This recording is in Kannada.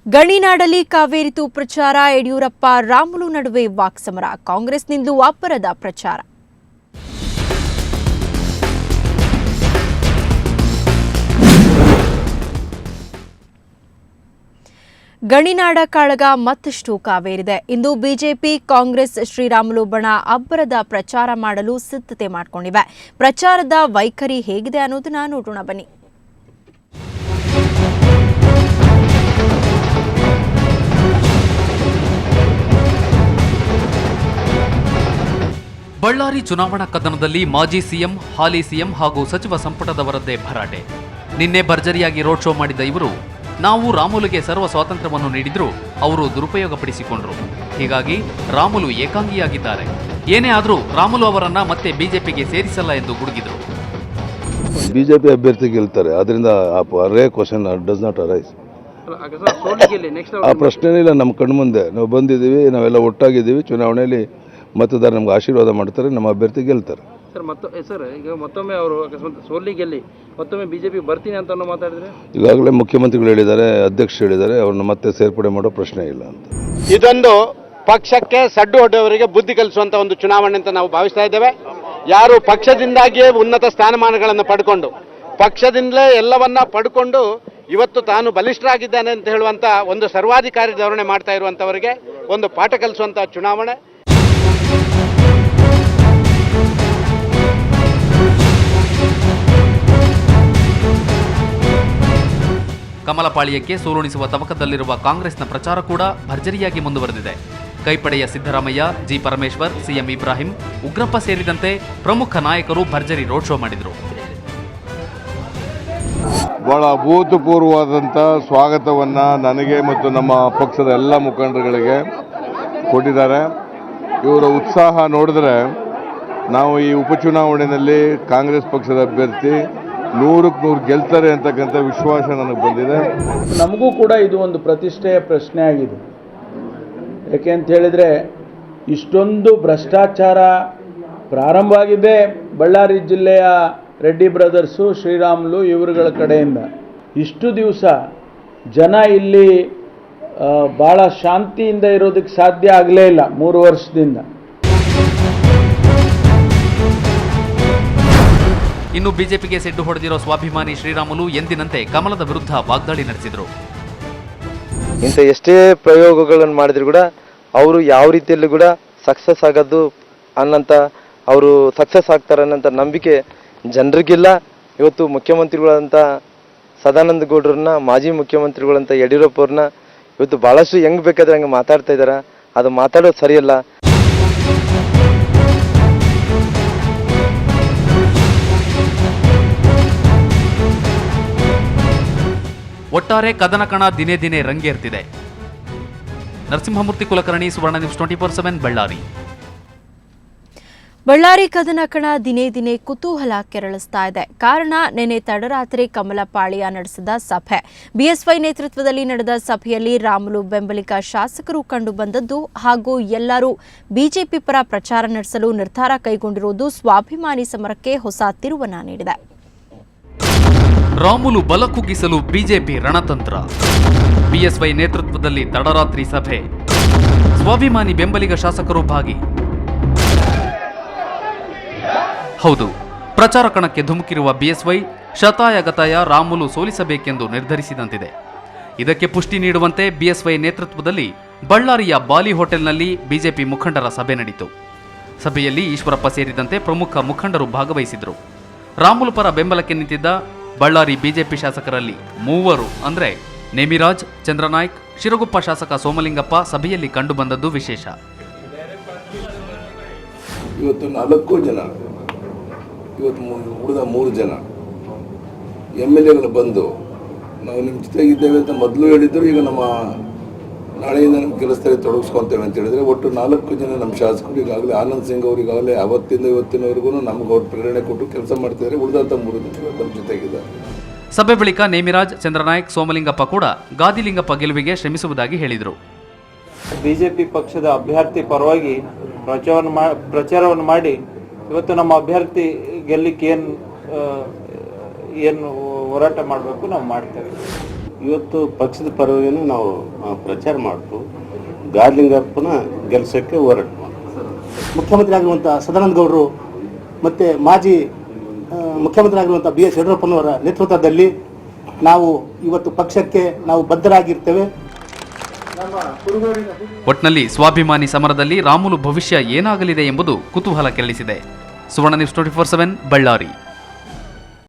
ಗಣಿನಾಡಲ್ಲಿ ಕಾವೇರಿತು ಪ್ರಚಾರ, ಯಡಿಯೂರಪ್ಪ ರಾಮುಲು ನಡುವೆ ವಾಕ್ಸಮರ, ಕಾಂಗ್ರೆಸ್ನಿಂದ ಅಬ್ಬರದ ಪ್ರಚಾರ. ಗಣಿನಾಡ ಕಾಳಗ ಮತ್ತಷ್ಟು ಕಾವೇರಿದೆ. ಇಂದು ಬಿಜೆಪಿ ಕಾಂಗ್ರೆಸ್ ಶ್ರೀರಾಮುಲು ಬಣ ಅಬ್ಬರದ ಪ್ರಚಾರ ಮಾಡಲು ಸಿದ್ಧತೆ ಮಾಡಿಕೊಂಡಿವೆ. ಪ್ರಚಾರದ ವೈಖರಿ ಹೇಗಿದೆ ಅನ್ನೋದನ್ನ ನೋಡೋಣ ಬನ್ನಿ. ಬಳ್ಳಾರಿ ಚುನಾವಣಾ ಕದನದಲ್ಲಿ ಮಾಜಿ ಸಿಎಂ, ಹಾಲಿ ಸಿಎಂ ಹಾಗೂ ಸಚಿವ ಸಂಪುಟದವರದ್ದೇ ಭರಾಟೆ. ನಿನ್ನೆ ಭರ್ಜರಿಯಾಗಿ ರೋಡ್ ಶೋ ಮಾಡಿದ್ದ ಇವರು, ನಾವು ರಾಮುಲುಗೆ ಸರ್ವ ಸ್ವಾತಂತ್ರ್ಯವನ್ನು ನೀಡಿದ್ರು, ಅವರು ದುರುಪಯೋಗಪಡಿಸಿಕೊಂಡ್ರು. ಹೀಗಾಗಿ ರಾಮುಲು ಏಕಾಂಗಿಯಾಗಿದ್ದಾರೆ. ಏನೇ ಆದರೂ ರಾಮುಲು ಅವರನ್ನ ಮತ್ತೆ ಬಿಜೆಪಿಗೆ ಸೇರಿಸಲ್ಲ ಎಂದು ಗುಡುಗಿದ್ರು. ಬಿಜೆಪಿ ಅಭ್ಯರ್ಥಿ ಗೆಲ್ತಾರೆ, ಅದರಿಂದ ಕ್ವಶನ್ ಡಸ್ ನಾಟ್ ಅರೈಸ್. ಆ ಪ್ರಶ್ನೆನೇ ಇಲ್ಲ. ನಮ್ಮ ಕಣ್ಮುಂದೆ ನಾವು ಬಂದಿದ್ದೀವಿ, ನಾವೆಲ್ಲ ಒಟ್ಟಾಗಿದ್ದೀವಿ. ಚುನಾವಣೆಯಲ್ಲಿ ಮತದಾರ ನಮ್ಗೆ ಆಶೀರ್ವಾದ ಮಾಡ್ತಾರೆ, ನಮ್ಮ ಅಭ್ಯರ್ಥಿ ಗೆಲ್ತಾರೆ. ಸರ್ ಈಗ ಮತ್ತೊಮ್ಮೆ ಅವರು ಅಕಸ್ಮಾತ್ ಸೋಲಿ ಗೆಲ್ಲಿ ಮತ್ತೊಮ್ಮೆ ಬಿಜೆಪಿ ಬರ್ತೀನಿ ಅಂತ ಮಾತಾಡಿದ್ರೆ, ಈಗಾಗಲೇ ಮುಖ್ಯಮಂತ್ರಿಗಳು ಹೇಳಿದ್ದಾರೆ, ಅಧ್ಯಕ್ಷರು ಹೇಳಿದ್ದಾರೆ, ಅವ್ರನ್ನ ಮತ್ತೆ ಸೇರ್ಪಡೆ ಮಾಡೋ ಪ್ರಶ್ನೆ ಇಲ್ಲ ಅಂತ. ಇದೊಂದು ಪಕ್ಷಕ್ಕೆ ಸಡ್ಡು ಹೊಡೆಯವರಿಗೆ ಬುದ್ಧಿ ಕಲಿಸುವಂತ ಒಂದು ಚುನಾವಣೆ ಅಂತ ನಾವು ಭಾವಿಸ್ತಾ ಇದ್ದೇವೆ. ಯಾರು ಪಕ್ಷದಿಂದಾಗಿಯೇ ಉನ್ನತ ಸ್ಥಾನಮಾನಗಳನ್ನು ಪಡ್ಕೊಂಡು, ಪಕ್ಷದಿಂದಲೇ ಎಲ್ಲವನ್ನ ಪಡ್ಕೊಂಡು ಇವತ್ತು ತಾನು ಬಲಿಷ್ಠರಾಗಿದ್ದಾನೆ ಅಂತ ಹೇಳುವಂತ ಒಂದು ಸರ್ವಾಧಿಕಾರಿ ಧೋರಣೆ ಮಾಡ್ತಾ ಇರುವಂತವರಿಗೆ ಒಂದು ಪಾಠ ಕಲಿಸುವಂತ ಚುನಾವಣೆ. ಕಮಲಪಾಳ್ಯಕ್ಕೆ ಸೋಲುಣಿಸುವ ತವಕದಲ್ಲಿರುವ ಕಾಂಗ್ರೆಸ್ನ ಪ್ರಚಾರ ಕೂಡ ಭರ್ಜರಿಯಾಗಿ ಮುಂದುವರೆದಿದೆ. ಕೈಪಡೆಯ ಸಿದ್ದರಾಮಯ್ಯ, ಜಿ ಪರಮೇಶ್ವರ್, ಸಿಎಂ ಇಬ್ರಾಹಿಂ, ಉಗ್ರಪ್ಪ ಸೇರಿದಂತೆ ಪ್ರಮುಖ ನಾಯಕರು ಭರ್ಜರಿ ರೋಡ್ ಶೋ ಮಾಡಿದರು. ಬಹಳ ಅಭೂತಪೂರ್ವವಾದಂಥ ಸ್ವಾಗತವನ್ನ ನನಗೆ ಮತ್ತು ನಮ್ಮ ಪಕ್ಷದ ಎಲ್ಲ ಮುಖಂಡರುಗಳಿಗೆ ಕೊಟ್ಟಿದ್ದಾರೆ. ಇವರ ಉತ್ಸಾಹ ನೋಡಿದ್ರೆ ನಾವು ಈ ಉಪಚುನಾವಣೆಯಲ್ಲಿ ಕಾಂಗ್ರೆಸ್ ಪಕ್ಷದ ಅಭ್ಯರ್ಥಿ 100ಕ್ಕೆ 100 ಗೆಲ್ತಾರೆ ಅಂತಕ್ಕಂಥ ವಿಶ್ವಾಸ ನನಗೆ ಬಂದಿದೆ. ನಮಗೂ ಕೂಡ ಇದು ಒಂದು ಪ್ರತಿಷ್ಠೆಯ ಪ್ರಶ್ನೆ ಆಗಿದೆ. ಯಾಕೆ ಅಂತ ಹೇಳಿದರೆ, ಇಷ್ಟೊಂದು ಭ್ರಷ್ಟಾಚಾರ ಪ್ರಾರಂಭ ಆಗಿದೆ ಬಳ್ಳಾರಿ ಜಿಲ್ಲೆಯ ರೆಡ್ಡಿ ಬ್ರದರ್ಸು, ಶ್ರೀರಾಮುಲು ಇವರುಗಳ ಕಡೆಯಿಂದ. ಇಷ್ಟು ದಿವಸ ಜನ ಇಲ್ಲಿ ಭಾಳ ಶಾಂತಿಯಿಂದ ಇರೋದಕ್ಕೆ ಸಾಧ್ಯ ಆಗಲೇ ಇಲ್ಲ 3 ವರ್ಷದಿಂದ. ಇನ್ನು ಬಿಜೆಪಿಗೆ ಸೆಡ್ಡು ಹೊಡೆದಿರೋ ಸ್ವಾಭಿಮಾನಿ ಶ್ರೀರಾಮುಲು ಎಂದಿನಂತೆ ಕಮಲದ ವಿರುದ್ಧ ವಾಗ್ದಾಳಿ ನಡೆಸಿದರು. ಇಂಥ ಎಷ್ಟೇ ಪ್ರಯೋಗಗಳನ್ನು ಮಾಡಿದ್ರು ಕೂಡ ಅವರು ಯಾವ ರೀತಿಯಲ್ಲೂ ಕೂಡ ಸಕ್ಸಸ್ ಆಗೋದು ಅನ್ನಂತ, ಅವರು ಸಕ್ಸಸ್ ಆಗ್ತಾರೆ ಅನ್ನೋಂಥ ನಂಬಿಕೆ ಜನರಿಗಿಲ್ಲ. ಇವತ್ತು ಮುಖ್ಯಮಂತ್ರಿಗಳಂತ ಸದಾನಂದ ಗೌಡ್ರನ್ನ, ಮಾಜಿ ಮುಖ್ಯಮಂತ್ರಿಗಳಂತ ಯಡಿಯೂರಪ್ಪ ಅವ್ರನ್ನ ಇವತ್ತು ಭಾಳಷ್ಟು ಹೆಂಗೆ ಬೇಕಾದ್ರೆ ಹಂಗೆ ಮಾತಾಡ್ತಾ ಇದ್ದಾರೆ. ಅದು ಮಾತಾಡೋದು ಸರಿಯಲ್ಲ. ಒಟ್ಟಾರೆ ಕದನಕಣ ದಿನೇ ದಿನೇ ರಂಗೇರ್ತಿದೆ. ನರಸಿಂಹಮೂರ್ತಿ ಕುಲಕರ್ಣಿ, ಸುವರ್ಣ ನ್ಯೂಸ್ 24/7 ಬಳ್ಳಾರಿ. ಬಳ್ಳಾರಿ ಕದನಕಣ ದಿನೇ ದಿನೇ ಕುತೂಹಲ ಕೆರಳಿಸ್ತಾ ಇದೆ. ಕಾರಣ, ನಿನ್ನೆ ತಡರಾತ್ರಿ ಕಮಲಪಾಳ್ಯ ನಡೆಸಿದ ಸಭೆ. ಬಿಎಸ್ವೈ ನೇತೃತ್ವದಲ್ಲಿ ನಡೆದ ಸಭೆಯಲ್ಲಿ ರಾಮುಲು ಬೆಂಬಲಿಗ ಶಾಸಕರು ಕಂಡು ಬಂದದ್ದು ಹಾಗೂ ಎಲ್ಲರೂ ಬಿಜೆಪಿ ಪರ ಪ್ರಚಾರ ನಡೆಸಲು ನಿರ್ಧಾರ ಕೈಗೊಂಡಿರುವುದು ಸ್ವಾಭಿಮಾನಿ ಸಮರಕ್ಕೆ ಹೊಸ ತಿರುವನ್ನ ನೀಡಿದೆ. ರಾಮುಲು ಬಲ ಕುಗ್ಗಿಸಲು ಬಿಜೆಪಿ ರಣತಂತ್ರ. ಬಿಎಸ್ವೈ ನೇತೃತ್ವದಲ್ಲಿ ತಡರಾತ್ರಿ ಸಭೆ. ಸ್ವಾಭಿಮಾನಿ ಬೆಂಬಲಿಗ ಶಾಸಕರು ಭಾಗಿ. ಹೌದು, ಪ್ರಚಾರ ಕಣಕ್ಕೆ ಧುಮುಕಿರುವ ಬಿಎಸ್ವೈ ಶತಾಯಗತಾಯ ರಾಮುಲು ಸೋಲಿಸಬೇಕೆಂದು ನಿರ್ಧರಿಸಿದಂತಿದೆ. ಇದಕ್ಕೆ ಪುಷ್ಟಿ ನೀಡುವಂತೆ ಬಿಎಸ್ವೈ ನೇತೃತ್ವದಲ್ಲಿ ಬಳ್ಳಾರಿಯ ಬಾಲಿ ಹೋಟೆಲ್ನಲ್ಲಿ ಬಿಜೆಪಿ ಮುಖಂಡರ ಸಭೆ ನಡೆಯಿತು. ಸಭೆಯಲ್ಲಿ ಈಶ್ವರಪ್ಪ ಸೇರಿದಂತೆ ಪ್ರಮುಖ ಮುಖಂಡರು ಭಾಗವಹಿಸಿದರು. ರಾಮುಲು ಪರ ಬೆಂಬಲಕ್ಕೆ ನಿಂತಿದ್ದ ಬಳ್ಳಾರಿ ಬಿಜೆಪಿ ಶಾಸಕರಲ್ಲಿ 3 ಅಂದರೆ ನೇಮಿರಾಜ್, ಚಂದ್ರನಾಯ್ಕ್, ಶಿರಗುಪ್ಪ ಶಾಸಕ ಸೋಮಲಿಂಗಪ್ಪ ಸಭೆಯಲ್ಲಿ ಕಂಡುಬಂದದ್ದು ವಿಶೇಷ. ಇವತ್ತು 4 ಜನ, ಇವತ್ತು ಉಳಿದ 3 ಜನ MLAಗಳು ಬಂದು ನಾವು ನಿಮ್ಮ ಜೊತೆಗಿದ್ದೇವೆ ಅಂತ ಮೊದಲು ಹೇಳಿದ್ರು. ಈಗ ನಮ್ಮ ನಾಳೆಯಿಂದ ನಮ್ಮ ಕೆಲಸದಲ್ಲಿ ತೊಡಗಿಸ್ಕೊತೇವೆ ಅಂತ ಹೇಳಿದ್ರೆ ಒಟ್ಟು 4 ಜನ ನಮ್ಮ ಶಾಸಕರು ಈಗಾಗಲೇ ಆನಂದ್ ಸಿಂಗ್ ಅವರು ಈಗಾಗಲೇ ಅವತ್ತಿಂದ ಇವತ್ತಿನವರೆಗೂ ನಮ್ಗೆ ಅವ್ರು ಪ್ರೇರಣೆ ಕೊಟ್ಟು ಕೆಲಸ ಮಾಡ್ತಿದ್ದಾರೆ. ಉಳಿದಂಥ 3 ಜನ ನಮ್ಮ ಜೊತೆಗಿದ್ದಾರೆ. ಸಭೆ ಬಳಿಕ ನೇಮಿರಾಜ್, ಚಂದ್ರನಾಯ್ಕ್, ಸೋಮಲಿಂಗಪ್ಪ ಕೂಡ ಗಾದಿಲಿಂಗಪ್ಪ ಗೆಲುವಿಗೆ ಶ್ರಮಿಸುವುದಾಗಿ ಹೇಳಿದರು. ಬಿಜೆಪಿ ಪಕ್ಷದ ಅಭ್ಯರ್ಥಿ ಪರವಾಗಿ ಪ್ರಚಾರವನ್ನು ಮಾಡಿ ಇವತ್ತು ನಮ್ಮ ಅಭ್ಯರ್ಥಿ ಗೆಲ್ಲಿಕ್ಕೆ ಏನು ಹೋರಾಟ ಮಾಡಬೇಕು ನಾವು ಮಾಡ್ತೇವೆ. ಇವತ್ತು ಪಕ್ಷದ ಪರವಾಗಿ ನಾವು ಪ್ರಚಾರ ಮಾಡ್ತು ಗಾರ್ಲಿಂಗಪ್ಪನ ಗೆಲ್ಸಕ್ಕೆ ಹೋರಾಟ ಮುಖ್ಯಮಂತ್ರಿ ಆಗಿರುವಂಥ ಸದಾನಂದ ಗೌಡರು ಮತ್ತು ಮಾಜಿ ಮುಖ್ಯಮಂತ್ರಿ ಆಗಿರುವಂಥ BS ಯಡಿಯೂರಪ್ಪನವರ ನೇತೃತ್ವದಲ್ಲಿ ನಾವು ಇವತ್ತು ಪಕ್ಷಕ್ಕೆ ನಾವು ಬದ್ಧರಾಗಿರ್ತೇವೆ. ಒಟ್ನಲ್ಲಿ ಸ್ವಾಭಿಮಾನಿ ಸಮರದಲ್ಲಿ ರಾಮುಲು ಭವಿಷ್ಯ ಏನಾಗಲಿದೆ ಎಂಬುದು ಕುತೂಹಲ ಕೆರಳಿಸಿದೆ. ಸುವರ್ಣ ನ್ಯೂಸ್ 24/7 ಬಳ್ಳಾರಿ.